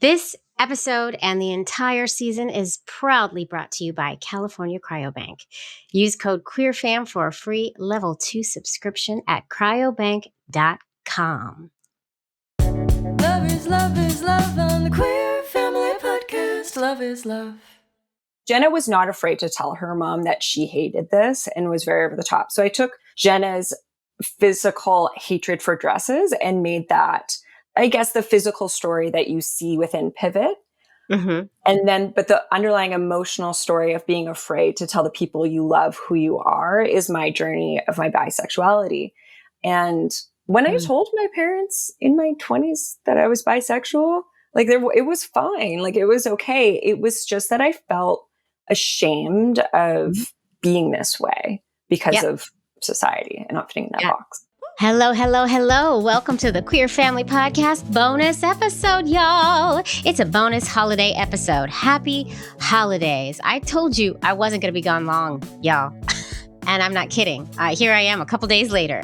This episode and the entire season is proudly brought to you by California Cryobank. Use code QueerFam for a free level 2 subscription at cryobank.com. Love is love on the Queer Family Podcast. Love is love. Jenna was not afraid to tell her mom that she hated this and was very over the top. So I took Jenna's physical hatred for dresses and made that, I guess, the physical story that you see within Pivot. Mm-hmm. But the underlying emotional story of being afraid to tell the people you love who you are is my journey of my bisexuality. And when I told my parents in my 20s that I was bisexual, it was fine. Like, it was okay. It was just that I felt ashamed of being this way because of society and not fitting in that box. Hello, hello, hello. Welcome to the Queer Family Podcast bonus episode, y'all. It's a bonus holiday episode. Happy holidays. I told you I wasn't going to be gone long, y'all. And I'm not kidding. Here I am a couple days later.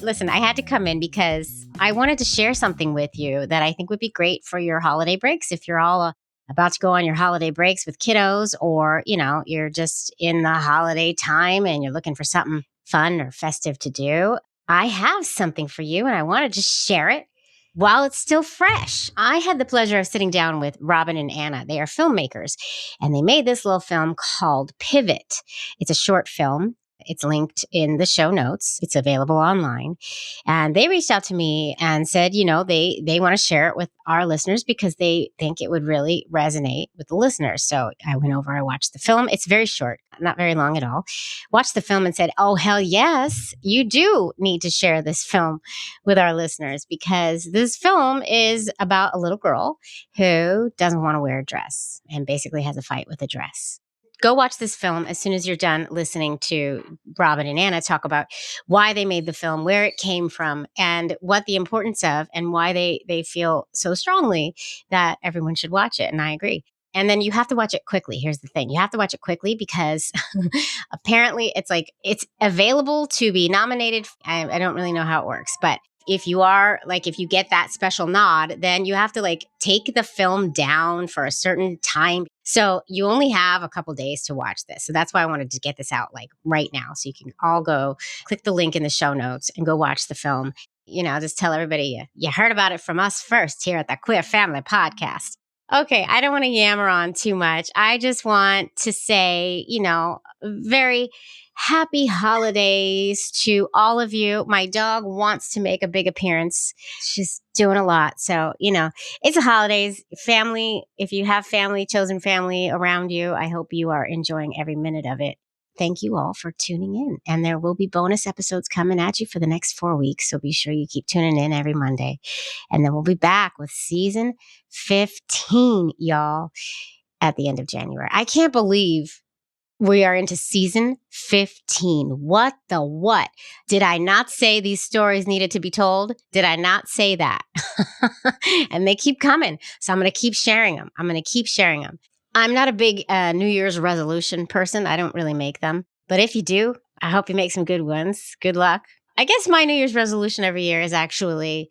Listen, I had to come in because I wanted to share something with you that I think would be great for your holiday breaks. If you're all about to go on your holiday breaks with kiddos, or, you're just in the holiday time and you're looking for something fun or festive to do, I have something for you and I want to just share it while it's still fresh. I had the pleasure of sitting down with Robin and Anna. They are filmmakers, and they made this little film called Pivot. It's a short film. It's linked in the show notes. It's available online. And they reached out to me and said, they want to share it with our listeners because they think it would really resonate with the listeners. So I went over, I watched the film. It's very short, not very long at all. Watched the film and said, oh, hell yes, you do need to share this film with our listeners, because this film is about a little girl who doesn't want to wear a dress and basically has a fight with a dress. Go watch this film as soon as you're done listening to Robin and Anna talk about why they made the film, where it came from, and what the importance of, and why they feel so strongly that everyone should watch it. And I agree. And then you have to watch it quickly. Here's the thing. You have to watch it quickly because apparently it's available to be nominated. I don't really know how it works, but if you get that special nod, then you have to take the film down for a certain time. So you only have a couple days to watch this. So that's why I wanted to get this out right now. So you can all go click the link in the show notes and go watch the film. Just tell everybody you heard about it from us first here at the Queer Family Podcast. Okay, I don't want to yammer on too much. I just want to say, very happy holidays to all of you. My dog wants to make a big appearance. She's doing a lot. So, it's the holidays. Family, if you have family, chosen family around you, I hope you are enjoying every minute of it. Thank you all for tuning in. And there will be bonus episodes coming at you for the next 4 weeks. So be sure you keep tuning in every Monday. And then we'll be back with season 15, y'all, at the end of January. I can't believe we are into season 15. What the what? Did I not say these stories needed to be told? Did I not say that? And they keep coming. So I'm going to keep sharing them. I'm not a big New Year's resolution person. I don't really make them. But if you do, I hope you make some good ones. Good luck. I guess my New Year's resolution every year is actually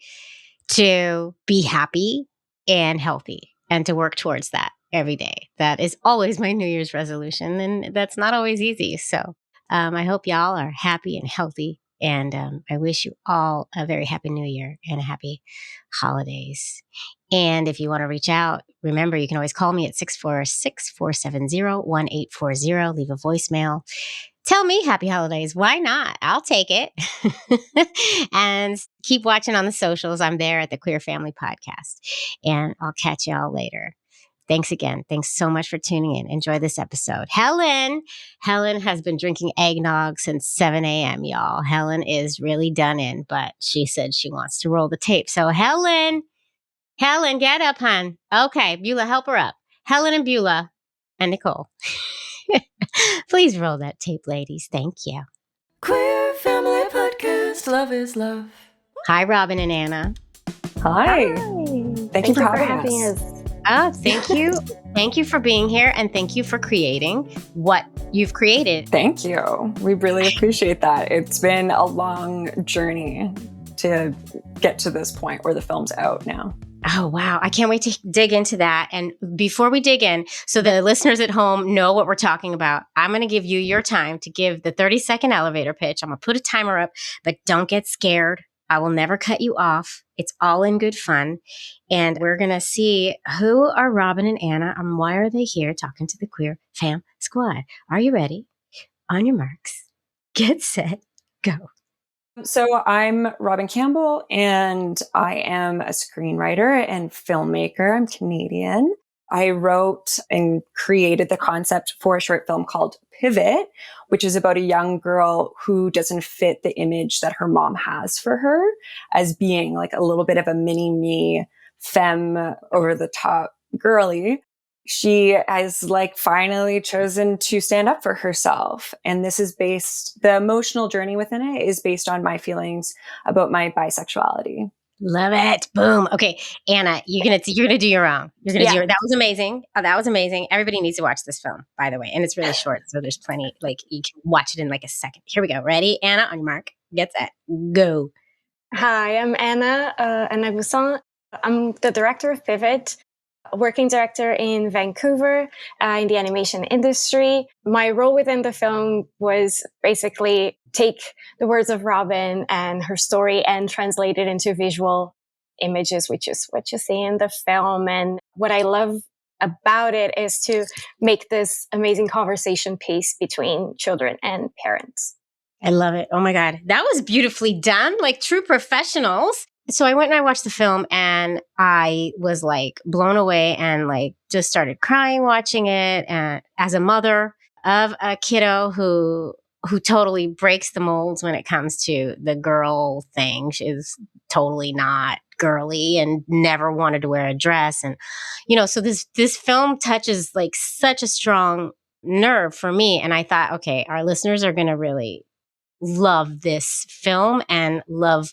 to be happy and healthy and to work towards that every day. That is always my New Year's resolution, and that's not always easy. So I hope y'all are happy and healthy, and I wish you all a very happy New Year and a happy holidays. And if you want to reach out, remember, you can always call me at 646-470-1840. Leave a voicemail. Tell me happy holidays. Why not? I'll take it. And keep watching on the socials. I'm there at the Queer Family Podcast. And I'll catch y'all later. Thanks again. Thanks so much for tuning in. Enjoy this episode. Helen has been drinking eggnog since 7 a.m., y'all. Helen is really done in, but she said she wants to roll the tape. So Helen, get up, hon. Okay, Beulah, help her up. Helen and Beulah and Nicole. Please roll that tape, ladies. Thank you. Queer Family Podcast. Love is love. Hi, Robin and Anna. Hi. Thank you for having us. Oh, thank you. Thank you for being here, and thank you for creating what you've created. Thank you. We really appreciate that. It's been a long journey to get to this point where the film's out now. Oh, wow. I can't wait to dig into that. And before we dig in, so the listeners at home know what we're talking about, I'm going to give you your time to give the 30-second elevator pitch. I'm going to put a timer up, but don't get scared. I will never cut you off. It's all in good fun. And we're going to see who are Robin and Anna and why are they here talking to the Queer Fam Squad. Are you ready? On your marks, get set, go. So I'm Robin Campbell, and I am a screenwriter and filmmaker. I'm Canadian. I wrote and created the concept for a short film called Pivot, which is about a young girl who doesn't fit the image that her mom has for her as being like a little bit of a mini me, femme, over the top girly. She has like finally chosen to stand up for herself. And this is the emotional journey within it is based on my feelings about my bisexuality. Love it. Boom. Okay, Anna, you're gonna do your own. You're gonna do your, that was amazing. That was amazing. Everybody needs to watch this film, by the way. And it's really short, so there's plenty, like you can watch it in like a second. Here we go. Ready? Anna, on your mark. Get set. Go. Hi, I'm Anna Nagusan. I'm the director of Pivot, working director in Vancouver in the animation industry. My role within the film was basically take the words of Robin and her story and translate it into visual images, which is what you see in the film. And what I love about it is to make this amazing conversation piece between children and parents. I love it. Oh my God. That was beautifully done, like true professionals. So I went and I watched the film and I was like blown away and like just started crying watching it. And as a mother of a kiddo who totally breaks the molds when it comes to the girl thing, she's totally not girly and never wanted to wear a dress. And, so this film touches like such a strong nerve for me. And I thought, okay, our listeners are going to really love this film and love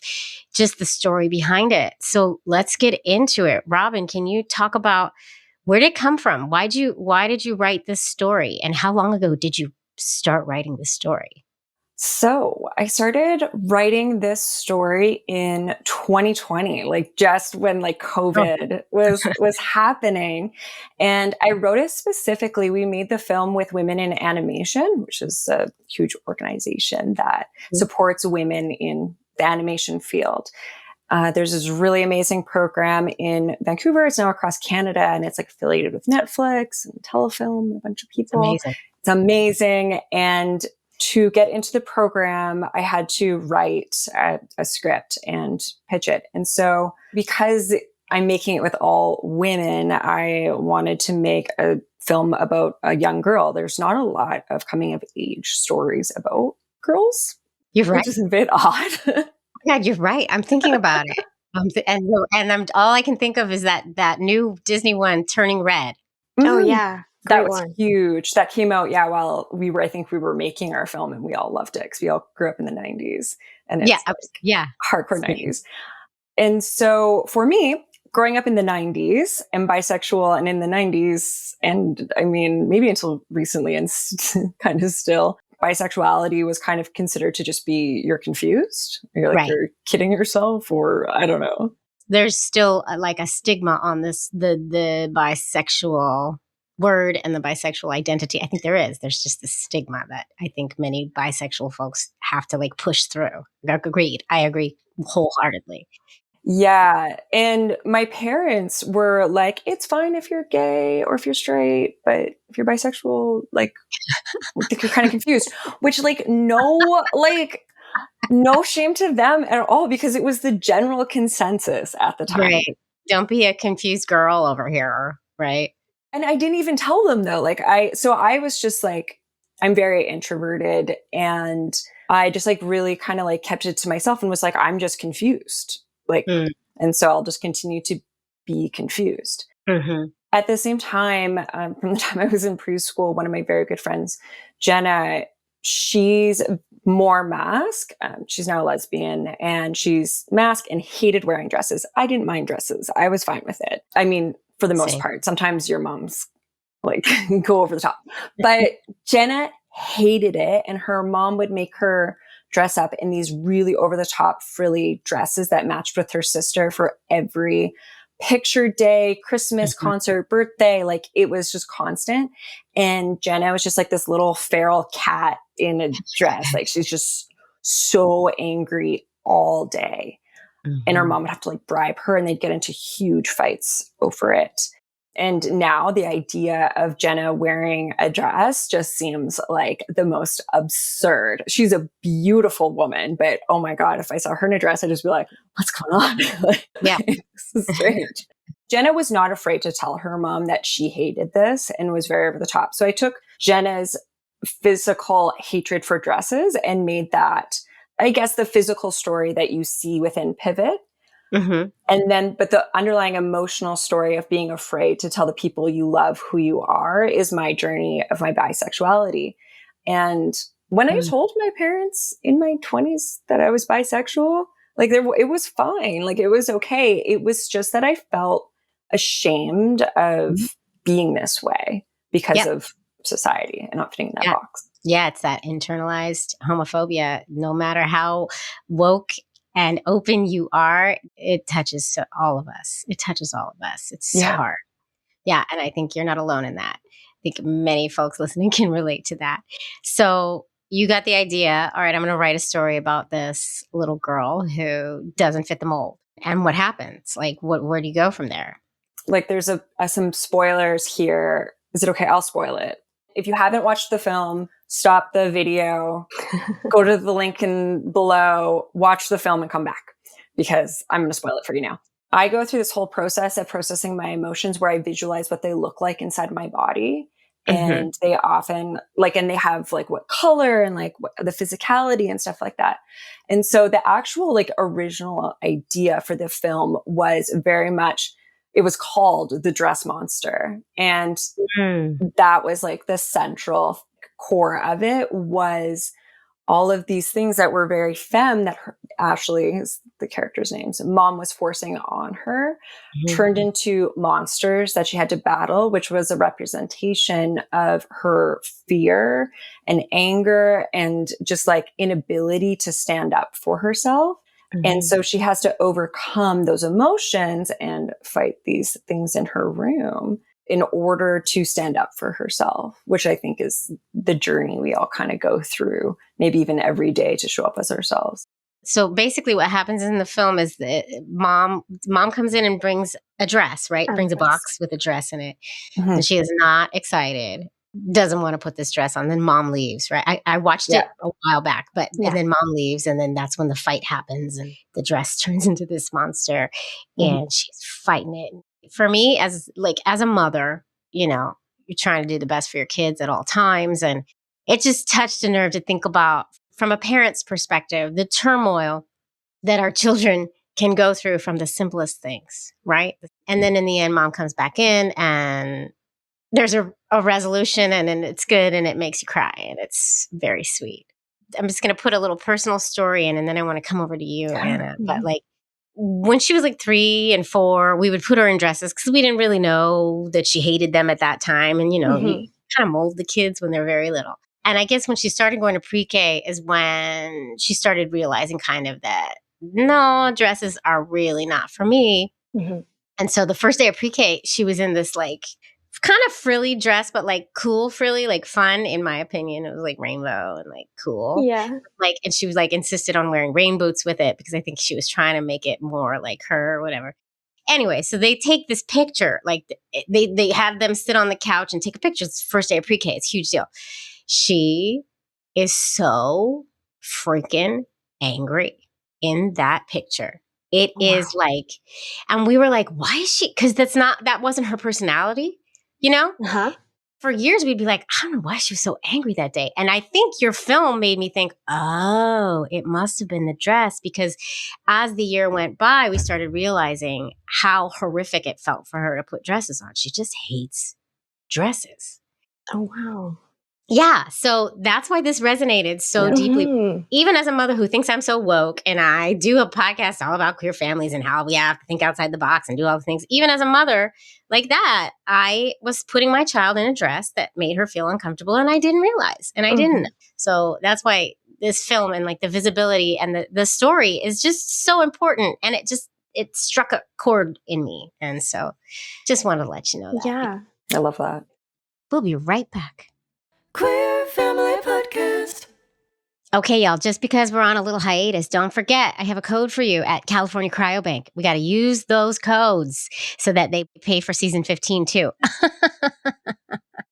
just the story behind it. So let's get into it. Robin, can you talk about where did it come from? Why did you write this story? And how long ago did you start writing this story? So I started writing this story in 2020, like just when like COVID was happening. And I wrote it specifically. We made the film with Women in Animation, which is a huge organization that supports women in the animation field. There's this really amazing program in Vancouver. It's now across Canada, and it's like affiliated with Netflix and Telefilm and a bunch of people. It's amazing. And to get into the program, I had to write a script and pitch it. And so because I'm making it with all women, I wanted to make a film about a young girl. There's not a lot of coming of age stories about girls. You're right. Which is a bit odd. God, you're right. I'm thinking about it. And I'm all I can think of is that new Disney one, Turning Red. Oh yeah. That was huge. That came out, while I think we were making our film, and we all loved it because we all grew up in the 90s. And it's hardcore 90s. And so for me, growing up in the 90s and bisexual and in the 90s, and I mean, maybe until recently and kind of still, bisexuality was kind of considered to just be you're confused, you're like you're kidding yourself, or I don't know. There's still like a stigma on this, the bisexual word and the bisexual identity. I think there's just this stigma that I think many bisexual folks have to like push through. Agreed. I agree wholeheartedly. Yeah. And my parents were like, it's fine if you're gay or if you're straight, but if you're bisexual, like, I think you're kind of confused, which no shame to them at all, because it was the general consensus at the time. Right. Don't be a confused girl over here. Right. And I didn't even tell them though. So I was just like, I'm very introverted, and I just like really kind of like kept it to myself and was like, I'm just confused. And so I'll just continue to be confused. Mm-hmm. At the same time, from the time I was in preschool, one of my very good friends, Jenna, she's more mask. She's now a lesbian, and she's mask and hated wearing dresses. I didn't mind dresses. I was fine with it. I mean, for the most part, sometimes your moms like go over the top, but Jenna hated it. And her mom would make her dress up in these really over the top frilly dresses that matched with her sister for every picture day, Christmas concert, birthday, like it was just constant. And Jenna was just like this little feral cat in a dress. Like she's just so angry all day. And her mom would have to like bribe her and they'd get into huge fights over it. And now the idea of Jenna wearing a dress just seems like the most absurd. She's a beautiful woman, but oh my God, if I saw her in a dress, I'd just be like, what's going on? Yeah. This is strange. Jenna was not afraid to tell her mom that she hated this and was very over the top. So I took Jenna's physical hatred for dresses and made that, I guess, the physical story that you see within Pivot. And then, but the underlying emotional story of being afraid to tell the people you love who you are is my journey of my bisexuality. And when I told my parents in my 20s that I was bisexual, like it was fine. Like it was okay. It was just that I felt ashamed of being this way because of society and not fitting in that box. Yeah, it's that internalized homophobia. No matter how woke and open you are, it touches all of us. It touches all of us. It's hard. Yeah. And I think you're not alone in that. I think many folks listening can relate to that. So you got the idea. All right, I'm going to write a story about this little girl who doesn't fit the mold. And what happens? Like, where do you go from there? Like there's some spoilers here. Is it okay? I'll spoil it. If you haven't watched the film, stop the video, go to the link below, watch the film and come back because I'm going to spoil it for you now. I go through this whole process of processing my emotions where I visualize what they look like inside my body. And they often and they have like what color and like what, the physicality and stuff like that. And so the actual like original idea for the film was very much, it was called The Dress Monster. And that was like the central core of it was all of these things that were very femme that Ashley is the character's name. Mom was forcing on her, turned into monsters that she had to battle, which was a representation of her fear and anger and just like inability to stand up for herself. And so she has to overcome those emotions and fight these things in her room in order to stand up for herself, which I think is the journey we all kind of go through, maybe even every day to show up as ourselves. So basically what happens in the film is that mom comes in and brings a dress, right? Brings a box with a dress in it. And she is not excited, doesn't want to put this dress on. Then mom leaves, right? I watched it a while back, and then mom leaves and then that's when the fight happens and the dress turns into this monster and she's fighting it. For me, as a mother, you know, you're trying to do the best for your kids at all times. And it just touched a nerve to think about from a parent's perspective, the turmoil that our children can go through from the simplest things, right? And then in the end, mom comes back in and there's a resolution and it's good and it makes you cry and it's very sweet. I'm just going to put a little personal story in and then I want to come over to you, Anna. But like when she was like 3 and 4, we would put her in dresses because we didn't really know that she hated them at that time. And, you know, you kind of mold the kids when they're very little. And I guess when she started going to pre-K is when she started realizing kind of that, no, dresses are really not for me. And so the first day of pre-K, she was in this like kind of frilly dress, but like cool frilly, like fun, in my opinion. It was like rainbow and like cool. Yeah. Like, and she was like insisted on wearing rain boots with it because I think she was trying to make it more like her or whatever. Anyway, so they take this picture, like they have them sit on the couch and take a picture. It's the first day of pre-K. It's a huge deal. She is so freaking angry in that picture. It is like, and we were like, why is she? Because that wasn't her personality, you know? For years, we'd be like, I don't know why she was so angry that day. And I think your film made me think, oh, it must have been the dress. Because as the year went by, we started realizing how horrific it felt for her to put dresses on. She just hates dresses. Oh, wow. Yeah. So that's why this resonated so deeply. Even as a mother who thinks I'm so woke and I do a podcast all about queer families and how we have to think outside the box and do all the things. Even as a mother like that, I was putting my child in a dress that made her feel uncomfortable and I didn't realize and I didn't. So that's why this film and like the visibility and the story is just so important. And it just it struck a chord in me. And so just wanted to let you know that. Yeah. I love that. We'll be right back. Queer Family Podcast. Okay, y'all, just because we're on a little hiatus, don't forget, I have a code for you at California Cryobank. We got to use those codes so that they pay for season 15 too.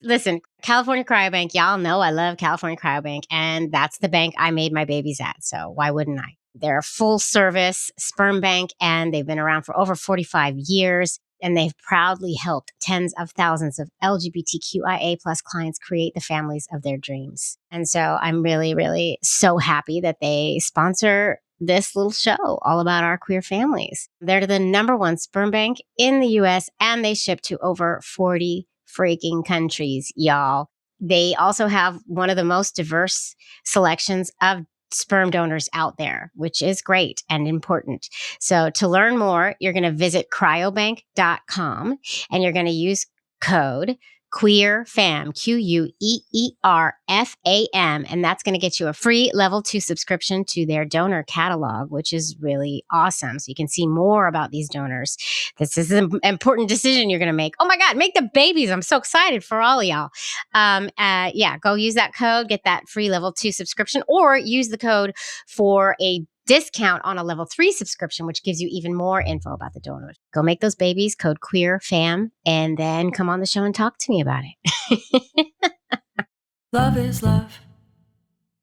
Listen, California Cryobank, y'all know I love California Cryobank, and that's the bank I made my babies at. So why wouldn't I? They're a full service sperm bank, and they've been around for over 45 years. And they've proudly helped tens of thousands of LGBTQIA plus clients create the families of their dreams. And so I'm really, really so happy that they sponsor this little show all about our queer families. They're the #1 sperm bank in the US, and they ship to over 40 freaking countries, y'all. They also have one of the most diverse selections of sperm donors out there, which is great and important. So to learn more, you're going to visit cryobank.com and you're going to use code QUEERFAM, QUEERFAM, and that's going to get you a free level 2 subscription to their donor catalog, which is really awesome. So you can see more about these donors. This is an important decision you're going to make. Oh my God, make the babies. I'm so excited for all of y'all. Go use that code, get that free level 2 subscription, or use the code for a discount on a level 3 subscription, which gives you even more info about the donors. Go make those babies, code QUEERFAM, and then come on the show and talk to me about it. Love is love.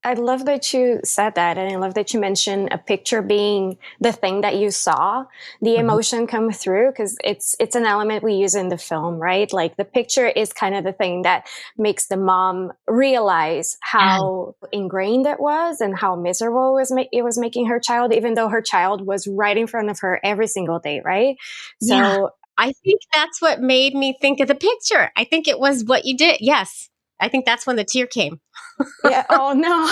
I love that you said that, and I love that you mentioned a picture being the thing that you saw, the emotion come through, because it's an element we use in the film, right? Like the picture is kind of the thing that makes the mom realize how ingrained it was and how miserable it was making her child, even though her child was right in front of her every single day, right? So I think that's what made me think of the picture. I think it was what you did. Yes. I think that's when the tear came. Yeah. Oh no.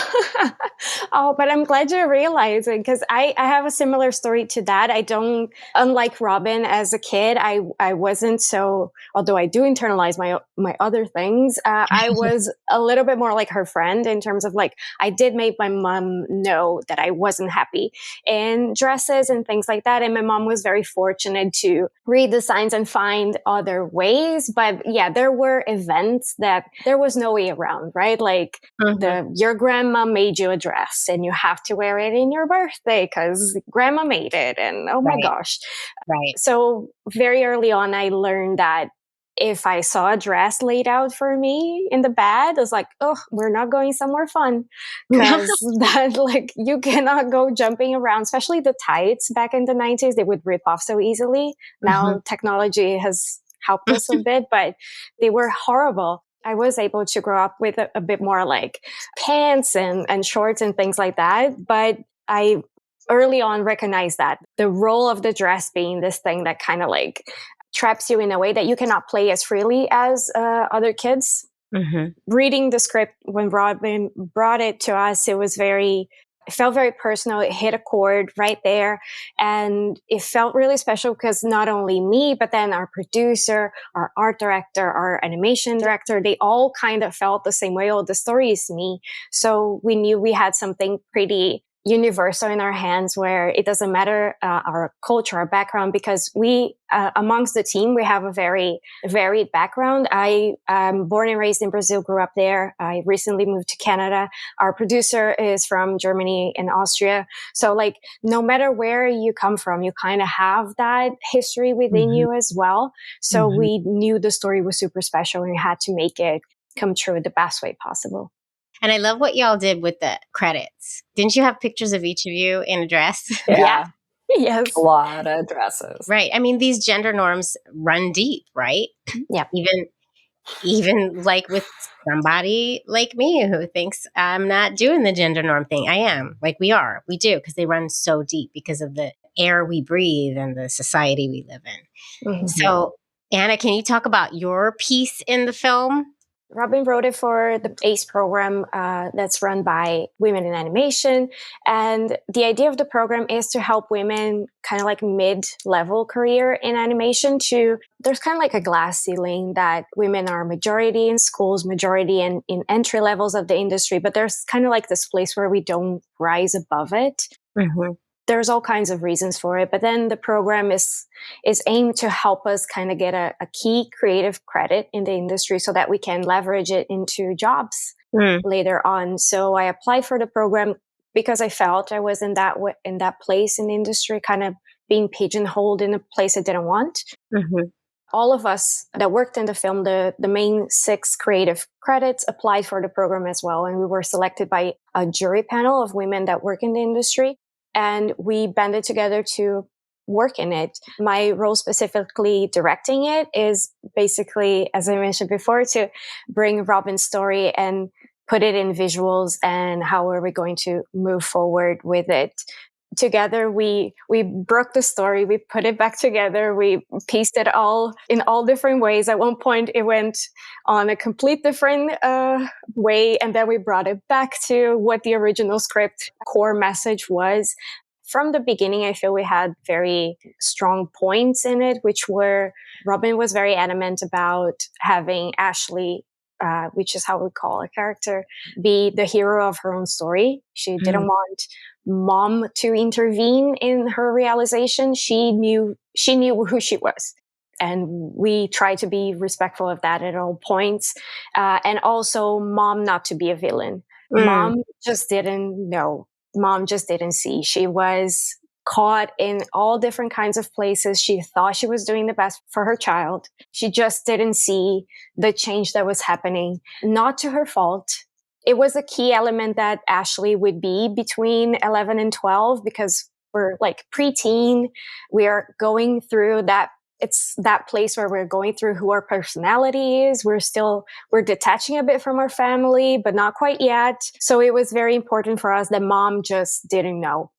Oh, but I'm glad you're realizing, because I have a similar story to that. I don't, unlike Robin, as a kid, I wasn't so, although I do internalize my other things, I was a little bit more like her friend in terms of like, I did make my mom know that I wasn't happy in dresses and things like that. And my mom was very fortunate to read the signs and find other ways. But yeah, there were events that there was no way around, right? Like your grandma made you a dress and you have to wear it in your birthday because grandma made it. And oh my gosh. Right. So very early on, I learned that if I saw a dress laid out for me in the bed, I was like, oh, we're not going somewhere fun. Because that, like, you cannot go jumping around, especially the tights back in the 90s. They would rip off so easily. Now technology has helped us a bit, but they were horrible. I was able to grow up with a bit more like pants and shorts and things like that. But I early on recognized that the role of the dress being this thing that kind of like traps you in a way that you cannot play as freely as other kids. Reading the script when Robin brought it to us, it felt very personal. It hit a chord right there. And it felt really special because not only me, but then our producer, our art director, our animation director, they all kind of felt the same way. Oh, the story is me. So we knew we had something pretty universal in our hands where it doesn't matter our culture, our background, because we, amongst the team, we have a very varied background. I am born and raised in Brazil, grew up there. I recently moved to Canada. Our producer is from Germany and Austria. So like, no matter where you come from, you kind of have that history within you as well. So we knew the story was super special and we had to make it come true the best way possible. And I love what y'all did with the credits. Didn't you have pictures of each of you in a dress? Yeah. Yes. A lot of dresses. Right. I mean, these gender norms run deep, right? Yeah. Even like with somebody like me who thinks I'm not doing the gender norm thing. I am. Like we do, because they run so deep because of the air we breathe and the society we live in. So, Anna, can you talk about your piece in the film? Robin wrote it for the ACE program that's run by Women in Animation. And the idea of the program is to help women kind of like mid-level career in animation there's kind of like a glass ceiling that women are majority in schools, majority in entry levels of the industry, but there's kind of like this place where we don't rise above it. there's all kinds of reasons for it. But then the program is aimed to help us kind of get a key creative credit in the industry so that we can leverage it into jobs later on. So I applied for the program because I felt I was in that place in the industry, kind of being pigeonholed in a place I didn't want. Mm-hmm. All of us that worked in the film, the main 6 creative credits, applied for the program as well. And we were selected by a jury panel of women that work in the industry. And we banded together to work in it. My role specifically directing it is basically, as I mentioned before, to bring Robin's story and put it in visuals and how are we going to move forward with it. Together, we broke the story, we put it back together, we pieced it all in all different ways. At one point, it went on a complete different way, and then we brought it back to what the original script core message was. From the beginning, I feel we had very strong points in it, which were Robin was very adamant about having Ashley, which is how we call a character, be the hero of her own story. She didn't want Mom to intervene in her realization. She knew who she was. And we try to be respectful of that at all points. And also Mom not to be a villain. Mom just didn't know. Mom just didn't see. She was caught in all different kinds of places. She thought she was doing the best for her child. She just didn't see the change that was happening. Not to her fault. It was a key element that Ashley would be between 11 and 12 because we're like preteen. We are going through that. It's that place where we're going through who our personality is. We're detaching a bit from our family, but not quite yet. So it was very important for us that Mom just didn't know.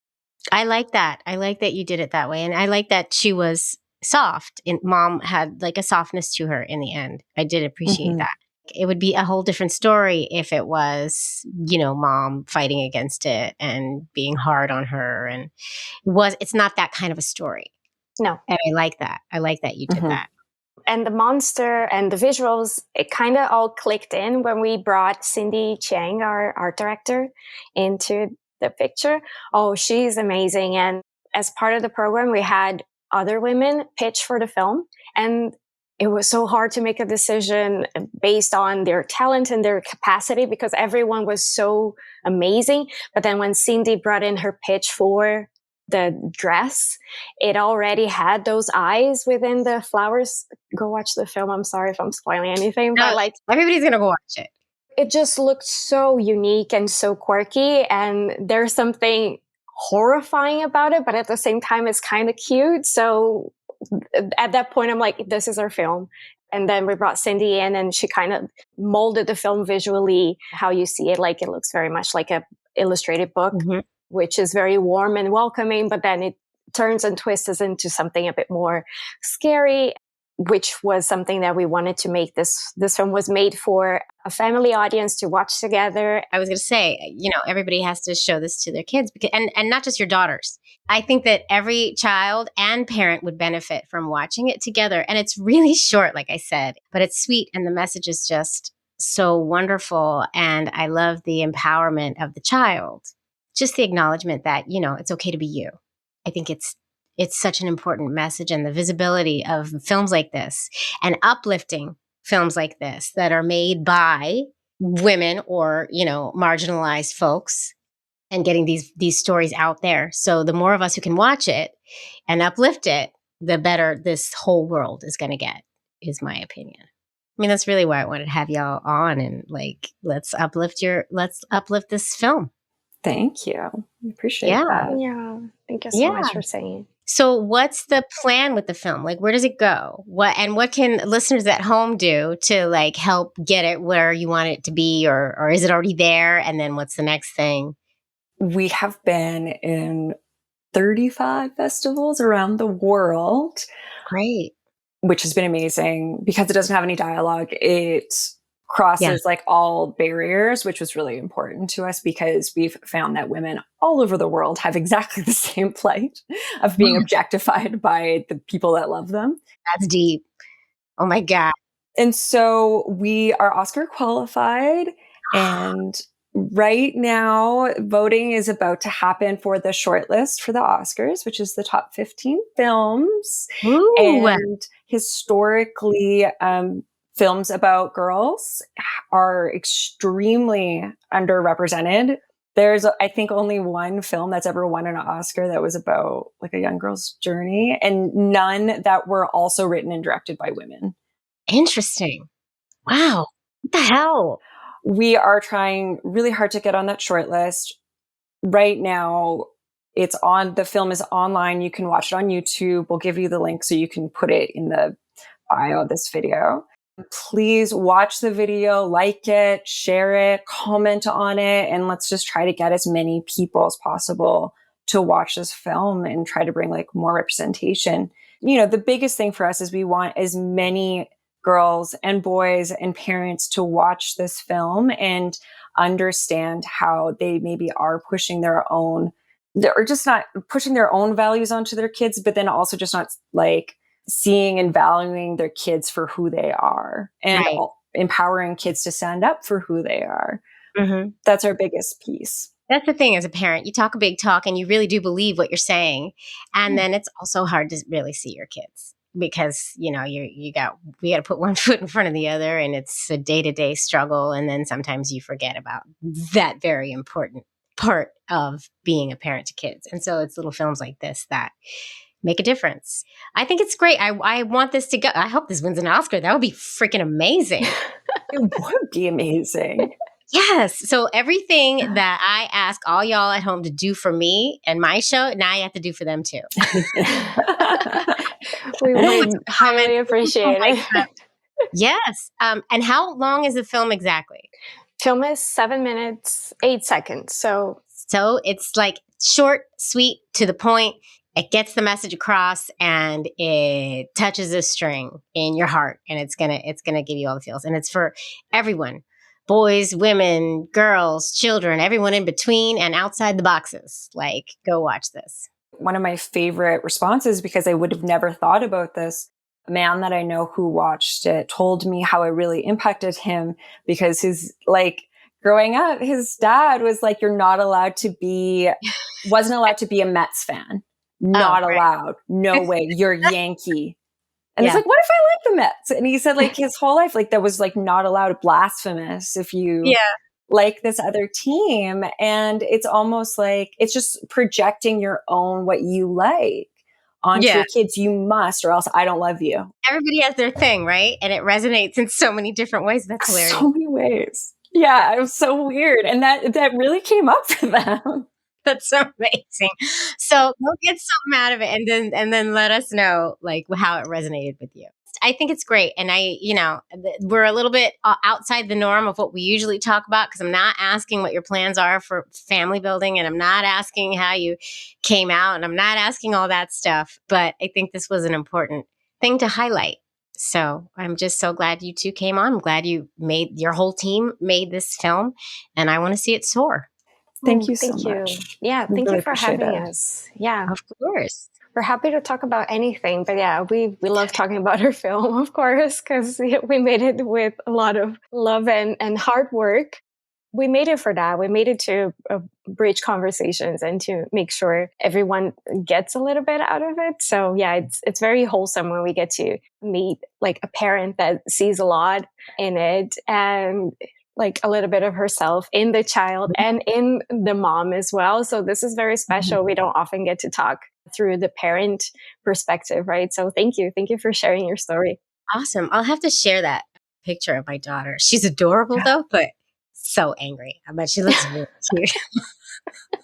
I like that. I like that you did it that way. And I like that she was soft and Mom had like a softness to her in the end. I did appreciate that. It would be a whole different story if it was, Mom fighting against it and being hard on her. And it's not that kind of a story. No. And I like that. I like that you did that. And the monster and the visuals, it kind of all clicked in when we brought Cindy Chang, our art director, into the picture. Oh, she's amazing. And as part of the program, we had other women pitch for the film. And it was so hard to make a decision based on their talent and their capacity because everyone was so amazing. But then when Cindy brought in her pitch for the dress, it already had those eyes within the flowers. Go watch the film. I'm sorry if I'm spoiling anything, but like everybody's going to go watch it. It just looked so unique and so quirky. And there's something horrifying about it, but at the same time, it's kind of cute. So at that point, I'm like, this is our film. And then we brought Cindy in and she kind of molded the film visually, how you see it. Like it looks very much like a illustrated book, which is very warm and welcoming, but then it turns and twists into something a bit more scary, which was something that we wanted to make. This film was made for a family audience to watch together. I was going to say, everybody has to show this to their kids and not just your daughters. I think that every child and parent would benefit from watching it together. And it's really short, like I said, but it's sweet. And the message is just so wonderful. And I love the empowerment of the child. Just the acknowledgement that, it's okay to be you. I think it's such an important message, and the visibility of films like this and uplifting films like this that are made by women or, marginalized folks and getting these stories out there. So the more of us who can watch it and uplift it, the better this whole world is going to get, is my opinion. I mean, that's really why I wanted to have y'all on and let's uplift this film. Thank you. I appreciate that. Yeah. Thank you so much for saying. So what's the plan with the film? Like, where does it go? What can listeners at home do to help get it where you want it to be, or is it already there? And then what's the next thing? We have been in 35 festivals around the world. Great. Which has been amazing because it doesn't have any dialogue. It crosses all barriers, which was really important to us because we've found that women all over the world have exactly the same plight of being objectified by the people that love them. That's deep. Oh my God. And so we are Oscar qualified and Right now, voting is about to happen for the shortlist for the Oscars, which is the top 15 films. Ooh. And historically, films about girls are extremely underrepresented. There's, I think, only one film that's ever won an Oscar that was about like a young girl's journey, and none that were also written and directed by women. Interesting. Wow. What the hell? We are trying really hard to get on that short list. Right now, the film is online. You can watch it on YouTube. We'll give you the link so you can put it in the bio of this video. Please watch the video, like it, share it, comment on it, and let's just try to get as many people as possible to watch this film and try to bring like more representation. You know, the biggest thing for us is we want as many girls and boys and parents to watch this film and understand how they maybe are pushing their own, or just not pushing their own values onto their kids, but then also just not like seeing and valuing their kids for who they are, and Right. empowering kids to stand up for who they are. Mm-hmm. That's our biggest piece. That's the thing as a parent. You talk a big talk and you really do believe what you're saying. And then it's also hard to really see your kids because, you know, we got to put one foot in front of the other, and it's a day-to-day struggle. And then sometimes you forget about that very important part of being a parent to kids. And so it's little films like this that make a difference. I think it's great. I want this to go. I hope this wins an Oscar. That would be freaking amazing. It would be amazing. Yes. So everything that I ask all y'all at home to do for me and my show, now you have to do for them too. We would highly appreciate it. Yes. And how long is the film exactly? Film is 7 minutes, 8 seconds. So it's like short, sweet, to the point. It gets the message across, and it touches a string in your heart, and it's gonna give you all the feels. And it's for everyone. Boys, women, girls, children, everyone in between and outside the boxes. Like, go watch this. One of my favorite responses, because I would have never thought about this, a man that I know who watched it told me how it really impacted him, because growing up, his dad was like, wasn't allowed to be a Mets fan. Not allowed. No way. You're Yankee. And it's like, what if I like the Mets? And he said like his whole life, like that was like not allowed, blasphemous if you like this other team. And it's almost like, it's just projecting your own, what you like onto your kids. You must, or else I don't love you. Everybody has their thing, right? And it resonates in so many different ways. That's hilarious. So many ways. Yeah, it was so weird. And that really came up for them. That's so amazing. So go get something out of it, and then let us know like how it resonated with you. I think it's great. And we're a little bit outside the norm of what we usually talk about, because I'm not asking what your plans are for family building, and I'm not asking how you came out, and I'm not asking all that stuff. But I think this was an important thing to highlight. So I'm just so glad you two came on. I'm glad your whole team made this film, and I want to see it soar. Thank you so much. Yeah, thank you for having us. Yeah, of course. We're happy to talk about anything, but yeah, we love talking about our film, of course, because we made it with a lot of love and hard work. We made it for that. We made it to bridge conversations and to make sure everyone gets a little bit out of it. So yeah, it's very wholesome when we get to meet like a parent that sees a lot in it, and like a little bit of herself in the child and in the mom as well. So this is very special. We don't often get to talk through the parent perspective, right? So thank you. Thank you for sharing your story. Awesome. I'll have to share that picture of my daughter. She's adorable though, but so angry. I bet she looks really cute.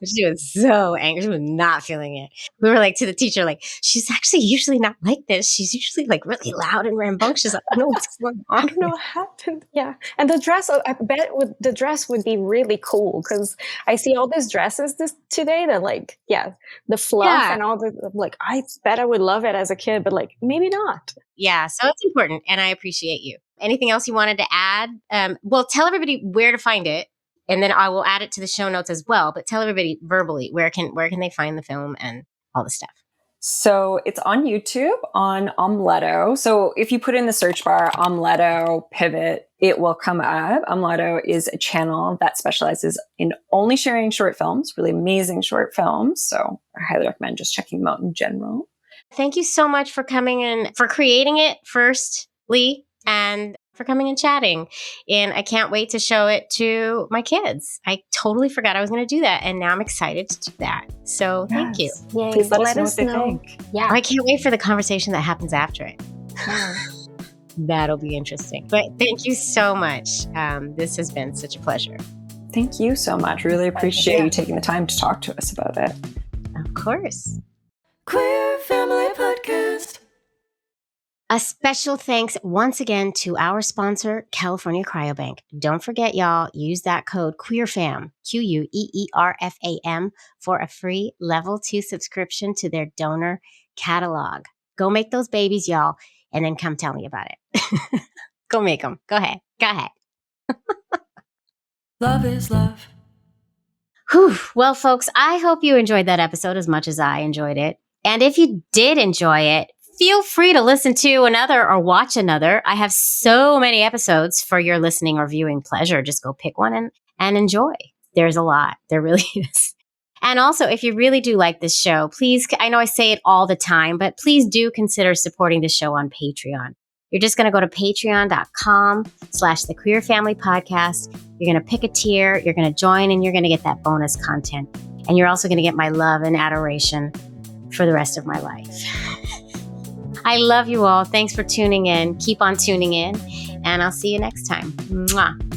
She was so angry. She was not feeling it. We were like to the teacher, like, she's actually usually not like this. She's usually like really loud and rambunctious. I don't know what's going on. I don't know what happened. Yeah. And the dress, I bet the dress would be really cool, because I see all these dresses today that like, the fluff and all the, like, I bet I would love it as a kid, but like, maybe not. Yeah. So it's important. And I appreciate you. Anything else you wanted to add? Well, tell everybody where to find it. And then I will add it to the show notes as well. But tell everybody verbally, where can they find the film and all the stuff? So it's on YouTube on Omletto. So if you put in the search bar, Omletto Pivot, it will come up. Omletto is a channel that specializes in only sharing short films, really amazing short films. So I highly recommend just checking them out in general. Thank you so much for coming and for creating it firstly, and for coming and chatting. And I can't wait to show it to my kids. I totally forgot I was going to do that. And now I'm excited to do that. So thank you. Yay. Please let us know what they think. Yeah. I can't wait for the conversation that happens after it. That'll be interesting. But thank you so much. This has been such a pleasure. Thank you so much. Really appreciate you taking the time to talk to us about it. Of course. Queer Family Podcast. A special thanks once again to our sponsor, California Cryobank. Don't forget, y'all, use that code QUEERFAM, QUEERFAM, for a free level 2 subscription to their donor catalog. Go make those babies, y'all, and then come tell me about it. Go make them. Go ahead. Go ahead. Love is love. Whew. Well, folks, I hope you enjoyed that episode as much as I enjoyed it. And if you did enjoy it, feel free to listen to another or watch another. I have so many episodes for your listening or viewing pleasure. Just go pick one and enjoy. There's a lot. There really is. And also, if you really do like this show, please, I know I say it all the time, but please do consider supporting the show on Patreon. You're just going to go to patreon.com/The Queer Family Podcast. You're going to pick a tier, you're going to join, and you're going to get that bonus content. And you're also going to get my love and adoration for the rest of my life. I love you all. Thanks for tuning in. Keep on tuning in, and I'll see you next time. Mwah.